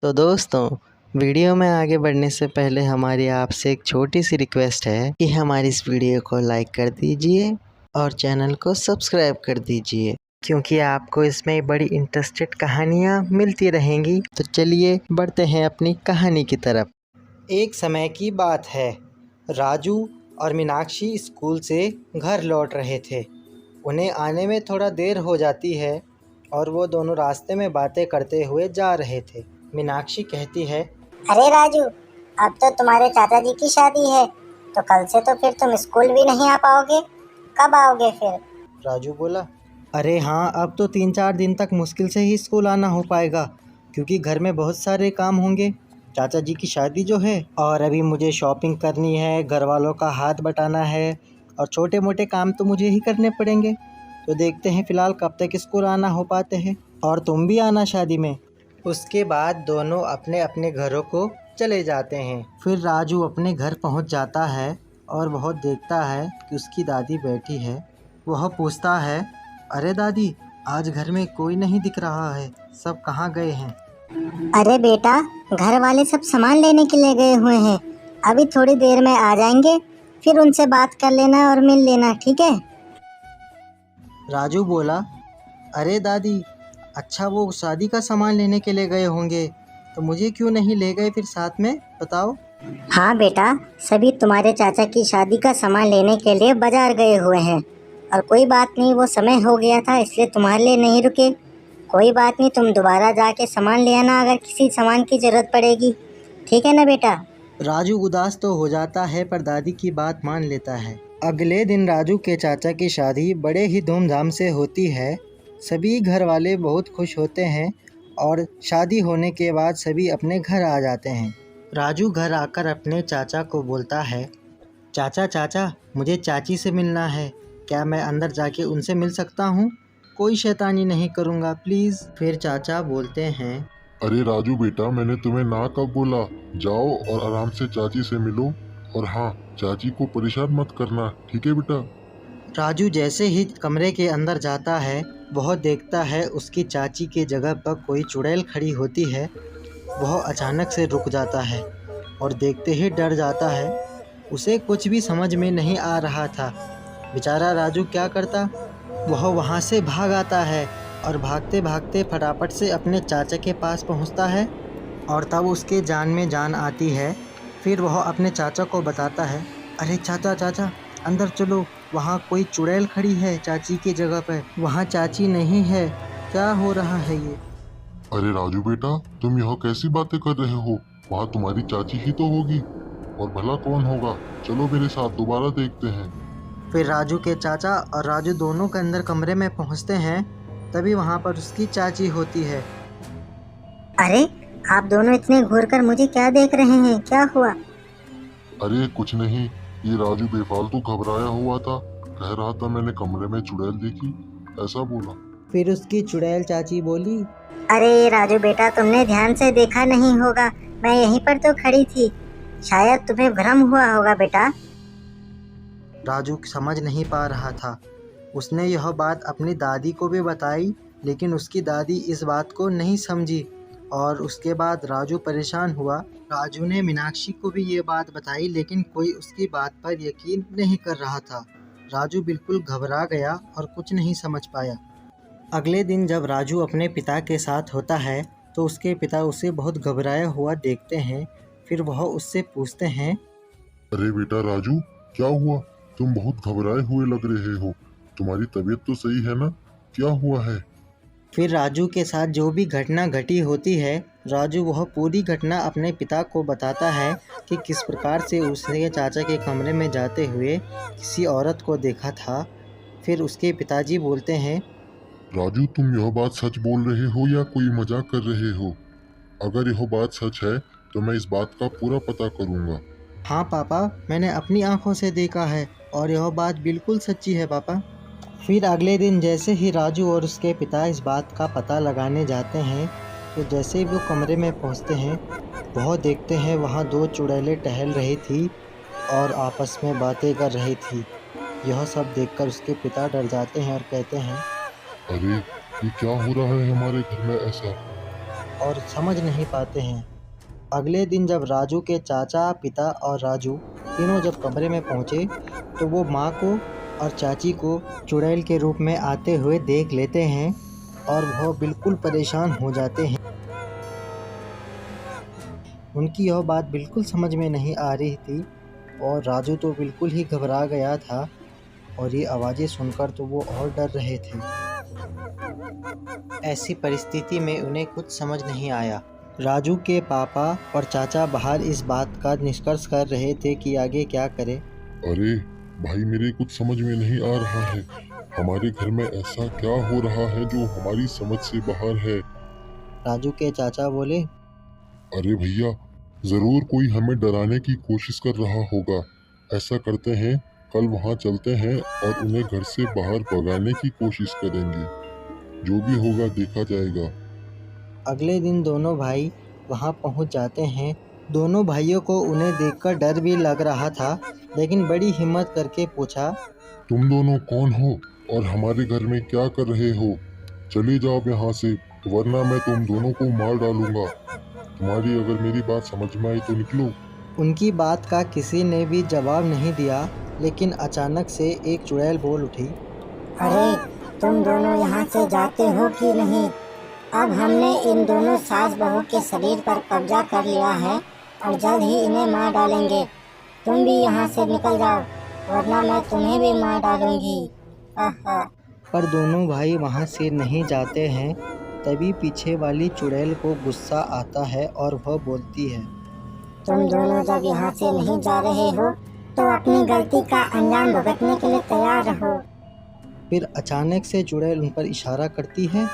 तो दोस्तों, वीडियो में आगे बढ़ने से पहले हमारी आपसे एक छोटी सी रिक्वेस्ट है कि हमारी इस वीडियो को लाइक कर दीजिए और चैनल को सब्सक्राइब कर दीजिए, क्योंकि आपको इसमें बड़ी इंटरेस्टेड कहानियाँ मिलती रहेंगी। तो चलिए बढ़ते हैं अपनी कहानी की तरफ। एक समय की बात है, राजू और मीनाक्षी स्कूल से घर लौट रहे थे। उन्हें आने में थोड़ा देर हो जाती है और वो दोनों रास्ते में बातें करते हुए जा रहे थे। मीनाक्षी कहती है, अरे राजू, अब तो तुम्हारे चाचा जी की शादी है, तो कल से तो फिर तुम स्कूल भी नहीं आ पाओगे। कब आओगे फिर? राजू बोला, अरे हाँ, अब तो 3-4 दिन तक मुश्किल से ही स्कूल आना हो पाएगा, क्योंकि घर में बहुत सारे काम होंगे। चाचा जी की शादी जो है, और अभी मुझे शॉपिंग करनी है, घर वालों का हाथ बटाना है, और छोटे मोटे काम तो मुझे ही करने पड़ेंगे। तो देखते हैं फ़िलहाल कब तक स्कूल आना हो पाते हैं, और तुम भी आना शादी में। उसके बाद दोनों अपने अपने घरों को चले जाते हैं। फिर राजू अपने घर पहुंच जाता है और बहुत देखता है कि उसकी दादी बैठी है। वह पूछता है, अरे दादी, आज घर में कोई नहीं दिख रहा है, सब कहाँ गए हैं? अरे बेटा, घर वाले सब सामान लेने के लिए गए हुए हैं, अभी थोड़ी देर में आ जाएंगे, फिर उनसे बात कर लेना और मिल लेना, ठीक है? राजू बोला, अरे दादी, अच्छा वो शादी का सामान लेने के लिए गए होंगे, तो मुझे क्यों नहीं ले गए फिर साथ में, बताओ। हाँ बेटा, सभी तुम्हारे चाचा की शादी का सामान लेने के लिए बाजार गए हुए हैं, और कोई बात नहीं, वो समय हो गया था इसलिए तुम्हारे लिए नहीं रुके। कोई बात नहीं, तुम दोबारा जाके सामान ले आना अगर किसी सामान की ज़रूरत पड़ेगी, ठीक है ना बेटा? राजू उदास तो हो जाता है पर दादी की बात मान लेता है। अगले दिन राजू के चाचा की शादी बड़े ही धूमधाम से होती है। सभी घर वाले बहुत खुश होते हैं और शादी होने के बाद सभी अपने घर आ जाते हैं। राजू घर आकर अपने चाचा को बोलता है, चाचा चाचा, मुझे चाची से मिलना है, क्या मैं अंदर जाके उनसे मिल सकता हूँ? कोई शैतानी नहीं करूँगा, प्लीज़। फिर चाचा बोलते हैं, अरे राजू बेटा, मैंने तुम्हें ना कब बोला। जाओ और आराम से चाची से मिलो, और हाँ, चाची को परेशान मत करना, ठीक है बेटा? राजू जैसे ही कमरे के अंदर जाता है, वह देखता है उसकी चाची के जगह पर कोई चुड़ैल खड़ी होती है। वह अचानक से रुक जाता है और देखते ही डर जाता है। उसे कुछ भी समझ में नहीं आ रहा था। बेचारा राजू क्या करता, वह वहाँ से भाग आता है और भागते भागते फटाफट से अपने चाचा के पास पहुँचता है, और तब उसके जान में जान आती है। फिर वह अपने चाचा को बताता है, अरे चाचा चाचा, अंदर चलो, वहाँ कोई चुड़ैल खड़ी है चाची की जगह पर, वहाँ चाची नहीं है, क्या हो रहा है ये? अरे राजू बेटा, तुम यहाँ कैसी बातें कर रहे हो? वहाँ तुम्हारी चाची ही तो होगी, और भला कौन होगा? चलो मेरे साथ, दोबारा देखते हैं। फिर राजू के चाचा और राजू दोनों के अंदर कमरे में पहुँचते हैं। तभी वहाँ पर उसकी चाची होती है। अरे, आप दोनों इतने घूर कर मुझे क्या देख रहे हैं, क्या हुआ? अरे कुछ नहीं, ये राजू बेफालतू घबराया हुआ था, कह रहा था मैंने कमरे में चुड़ैल देखी, ऐसा बोला। फिर उसकी चुड़ैल चाची बोली, अरे राजू बेटा, तुमने ध्यान से देखा नहीं होगा, मैं यहीं पर तो खड़ी थी, शायद तुम्हें भ्रम हुआ होगा बेटा। राजू समझ नहीं पा रहा था। उसने यह बात अपनी दादी को भी बताई, लेकिन उसकी दादी इस बात को नहीं समझी, और उसके बाद राजू परेशान हुआ। राजू ने मीनाक्षी को भी ये बात बताई, लेकिन कोई उसकी बात पर यकीन नहीं कर रहा था। राजू बिल्कुल घबरा गया और कुछ नहीं समझ पाया। अगले दिन जब राजू अपने पिता के साथ होता है, तो उसके पिता उसे बहुत घबराया हुआ देखते हैं। फिर वह उससे पूछते हैं, अरे बेटा राजू, क्या हुआ? तुम बहुत घबराए हुए लग रहे हो, तुम्हारी तबीयत तो सही है ना? क्या हुआ है? फिर राजू के साथ जो भी घटना घटी होती है, राजू वह पूरी घटना अपने पिता को बताता है कि किस प्रकार से उसने चाचा के कमरे में जाते हुए किसी औरत को देखा था। फिर उसके पिताजी बोलते हैं, राजू, तुम यह बात सच बोल रहे हो या कोई मजाक कर रहे हो? अगर यह बात सच है तो मैं इस बात का पूरा पता करूंगा। हाँ पापा, मैंने अपनी आंखों से देखा है और यह बात बिल्कुल सच्ची है पापा। फिर अगले दिन जैसे ही राजू और उसके पिता इस बात का पता लगाने जाते हैं, तो जैसे ही वो कमरे में पहुंचते हैं, वह देखते हैं वहाँ 2 चुड़ैलें टहल रही थी और आपस में बातें कर रही थी। यह सब देखकर उसके पिता डर जाते हैं और कहते हैं, अरे, ये क्या हो रहा है हमारे घर में ऐसा? और समझ नहीं पाते हैं। अगले दिन जब राजू के चाचा, पिता और राजू तीनों जब कमरे में पहुँचे तो वो माँ को और चाची को चुड़ैल के रूप में आते हुए देख लेते हैं और वह बिल्कुल परेशान हो जाते हैं। उनकी यह बात बिल्कुल समझ में नहीं आ रही थी और राजू तो बिल्कुल ही घबरा गया था और ये आवाज़ें सुनकर तो वो और डर रहे थे। ऐसी परिस्थिति में उन्हें कुछ समझ नहीं आया। राजू के पापा और चाचा बाहर इस बात का निष्कर्ष कर रहे थे कि आगे क्या करें। अरे भाई, मेरे कुछ समझ में नहीं आ रहा है। हमारे घर में ऐसा क्या हो रहा है जो हमारी समझ से बाहर है। राजू के चाचा बोले, अरे भैया, जरूर कोई हमें डराने की कोशिश कर रहा होगा। ऐसा करते हैं, कल वहाँ चलते हैं और उन्हें घर से बाहर भगाने की कोशिश करेंगे। जो भी होगा देखा जाएगा। अगले दिन दोनों भाई वहां पहुंच जाते हैं। दोनों भाइयों को उन्हें देखकर डर भी लग रहा था, लेकिन बड़ी हिम्मत करके पूछा, तुम दोनों कौन हो और हमारे घर में क्या कर रहे हो? चले जाओ यहाँ से, वरना मैं तुम दोनों को मार डालूंगा। तुम्हारी अगर मेरी बात समझ में आई तो निकलो। उनकी बात का किसी ने भी जवाब नहीं दिया, लेकिन अचानक से एक चुड़ैल बोल उठी, अरे तुम दोनों यहाँ से जाते हो कि नहीं? अब हमने इन दोनों सास बहू के शरीर पर कब्जा कर लिया है और जल्द ही इन्हें मार डालेंगे। तुम भी यहाँ से निकल जाओ, वरना मैं तुम्हें भी मार डालूंगी। पर दोनों भाई वहां से नहीं जाते हैं। तभी पीछे वाली चुड़ैल को गुस्सा आता है और वह बोलती है, तुम दोनों जब यहाँ से नहीं जा रहे हो तो अपनी गलती का अंजाम भुगतने के लिए तैयार रहो। फिर अचानक से चुड़ैल उन पर इशारा करती है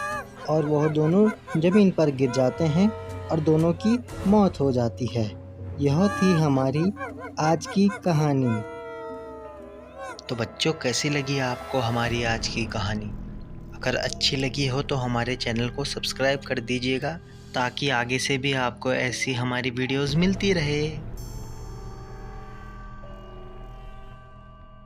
और वह दोनों जमीन पर गिर जाते हैं और दोनों की मौत हो जाती है। यह थी हमारी आज की कहानी। तो बच्चों, कैसी लगी आपको हमारी आज की कहानी? अगर अच्छी लगी हो तो हमारे चैनल को सब्सक्राइब कर दीजिएगा, ताकि आगे से भी आपको ऐसी हमारी वीडियोस मिलती रहे।